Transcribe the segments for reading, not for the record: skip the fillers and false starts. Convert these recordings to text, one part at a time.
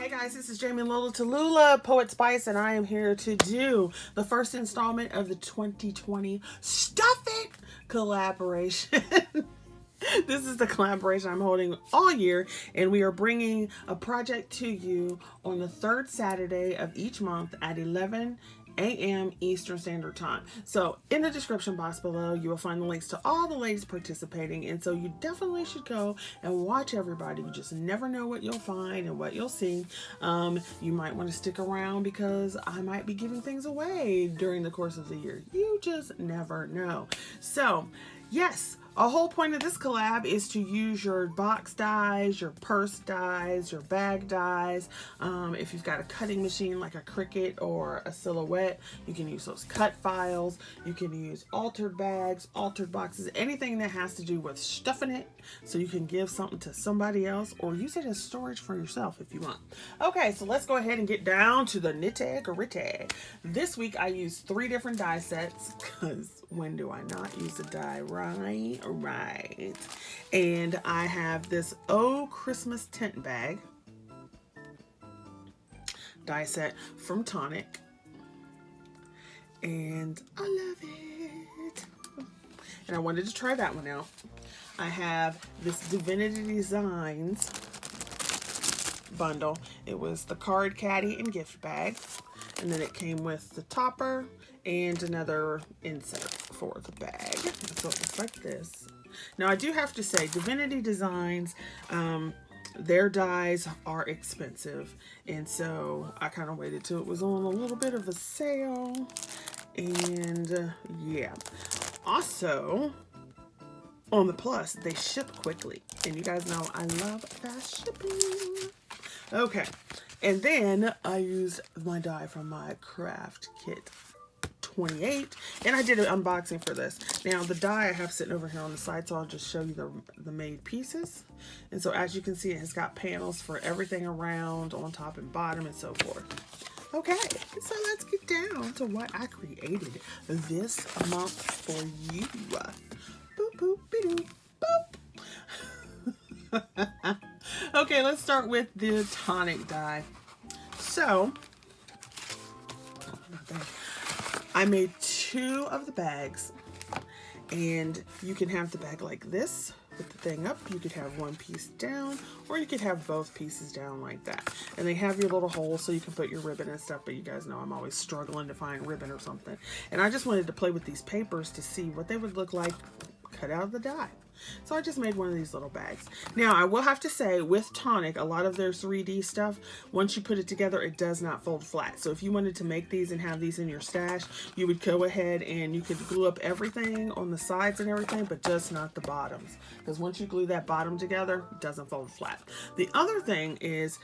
Hey guys, this is Jamie Lola Tallulah, Poetspice, and I am here to do the first installment of the 2020 Stuff It collaboration. This is the collaboration I'm holding all year, and we are bringing a project to you on the third Saturday of each month at 11 a.m. Eastern Standard Time. So in the description box below, you will find the links to all the ladies participating, and so you definitely should go and watch everybody. You just never know what you'll find and what you'll see. You might want to stick around because I might be giving things away during the course of the year. You just never know. So yes, a whole point of this collab is to use your box dies, your purse dies, your bag dies. If you've got a cutting machine like a Cricut or a Silhouette, you can use those cut files. You can use altered bags, altered boxes, anything that has to do with stuffing it so you can give something to somebody else or use it as storage for yourself if you want. Okay, so let's go ahead and get down to the nitty-gritty. This week I used 3 different die sets because when do I not use a die, right? Right. And I have this Oh Christmas tent bag die set from Tonic, and I love it. And I wanted to try that one out. I have this Divinity Designs bundle. It was the card, caddy, and gift bag, and then it came with the topper and another insert for the bag. So it looks like this. Now I do have to say, Divinity Designs, their dies are expensive, and so I kind of waited till it was on a little bit of a sale, and yeah. Also, on the plus, they ship quickly, and you guys know I love fast shipping. Okay, and then I used my die from my craft kit 28, and I did an unboxing for this. Now the die I have sitting over here on the side, so I'll just show you the made pieces. And so as you can see, it has got panels for everything around, on top and bottom, and so forth. Okay, so let's get down to what I created this month for you. Boop, boop, be-doo, boop. Okay, let's start with the Tonic die. So I made 2 of the bags, and you can have the bag like this with the thing up. You could have one piece down, or you could have both pieces down like that. And they have your little holes so you can put your ribbon and stuff, but you guys know I'm always struggling to find ribbon or something. And I just wanted to play with these papers to see what they would look like cut out of the die. So I just made one of these little bags. Now I will have to say, with Tonic, a lot of their 3D stuff, once you put it together, it does not fold flat. So if you wanted to make these and have these in your stash, you would go ahead and you could glue up everything on the sides and everything, but just not the bottoms. Because once you glue that bottom together, it doesn't fold flat. The other thing is,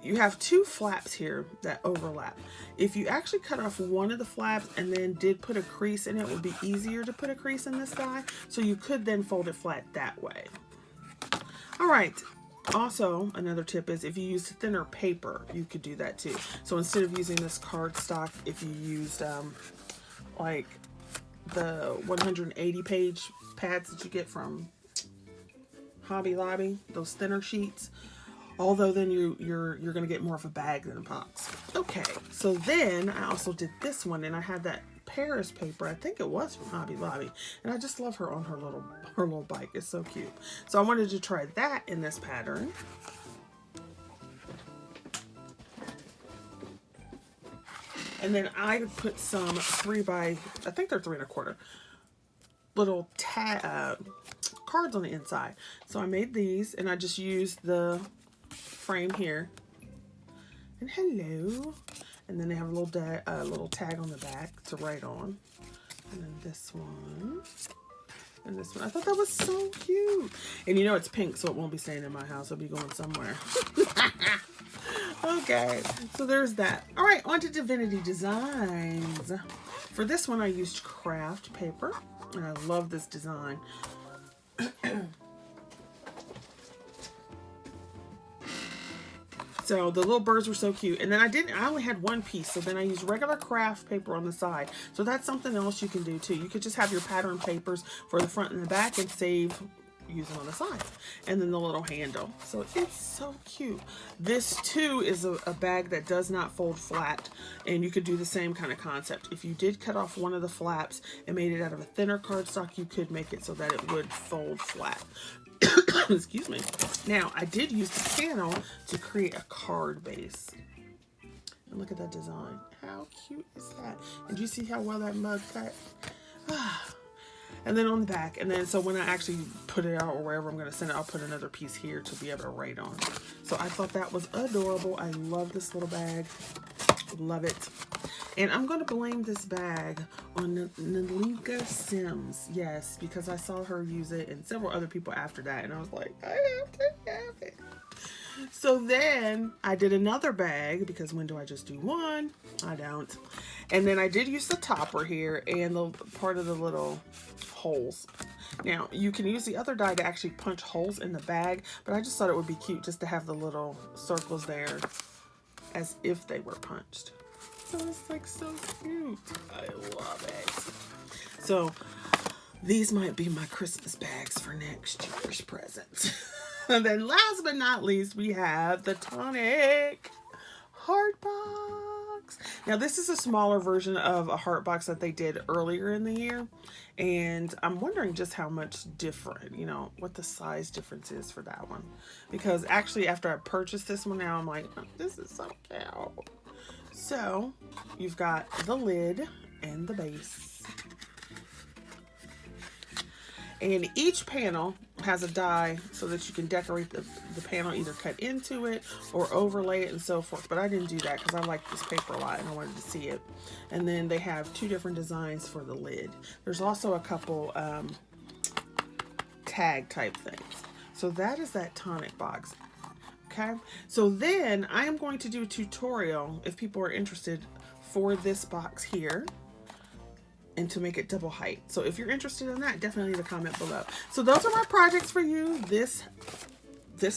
you have 2 flaps here that overlap. If you actually cut off one of the flaps and then did put a crease in it, would be easier to put a crease in this die. So you could then fold it flat that way. All right. Also, another tip is if you use thinner paper, you could do that too. So instead of using this cardstock, if you used like the 180 page pads that you get from Hobby Lobby, those thinner sheets, although then you're going to get more of a bag than a box. Okay, so then I also did this one, and I had that Paris paper. I think it was from Hobby Lobby, and I just love her on her little bike. It's so cute. So I wanted to try that in this pattern. And then I put some 3 by, I think they're 3 1/4 little cards on the inside. So I made these, and I just used the frame here, and hello, and then they have a little tag on the back to write on, and then this one, and this one. I thought that was so cute, and you know it's pink, so it won't be staying in my house. It'll be going somewhere. Okay, so there's that. All right, on to Divinity Designs. For this one, I used craft paper, and I love this design. So the little birds were so cute. And then I only had 1 piece, so then I used regular craft paper on the side. So that's something else you can do too. You could just have your pattern papers for the front and the back and save use it on the side. And then the little handle. So it's so cute. This too is a bag that does not fold flat, and you could do the same kind of concept. If you did cut off one of the flaps and made it out of a thinner cardstock, you could make it so that it would fold flat. Excuse me. Now, I did use the panel to create a card base. And look at that design. How cute is that? And do you see how well that mug cut? And then on the back, and then so when I actually put it out or wherever I'm going to send it, I'll put another piece here to be able to write on. So I thought that was adorable. I love this little bag. Love it. And I'm going to blame this bag on Nalinka Sims. Yes, because I saw her use it and several other people after that. And I was like, I have to have it. So then I did another bag, because when do I just do one? I don't. And then I did use the topper here and the part of the little holes. Now you can use the other die to actually punch holes in the bag, but I just thought it would be cute just to have the little circles there as if they were punched. So it's like so cute. I love it. So these might be my Christmas bags for next year's presents. And then last but not least, we have the Tonic Heart Box. Now this is a smaller version of a heart box that they did earlier in the year. And I'm wondering just how much different, you know, what the size difference is for that one. Because actually after I purchased this one now, I'm like, oh, this is so cute. So you've got the lid and the base. And each panel has a die so that you can decorate the panel, either cut into it or overlay it and so forth. But I didn't do that because I like this paper a lot and I wanted to see it. And then they have two different designs for the lid. There's also a couple tag type things. So that is that Tonic box. Okay, so then I am going to do a tutorial if people are interested for this box here, and to make it double height. So if you're interested in that, definitely leave a comment below. So those are my projects for you this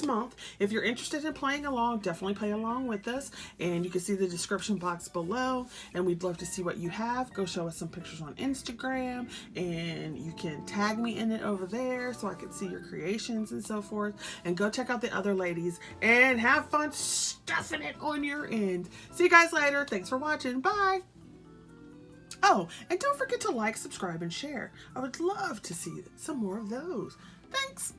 month. If you're interested in playing along, definitely play along with us. And you can see the description box below. And we'd love to see what you have. Go show us some pictures on Instagram. And you can tag me in it over there so I can see your creations and so forth. And go check out the other ladies. And have fun stuffing it on your end. See you guys later. Thanks for watching. Bye. Oh, and don't forget to like, subscribe, and share. I would love to see some more of those. Thanks.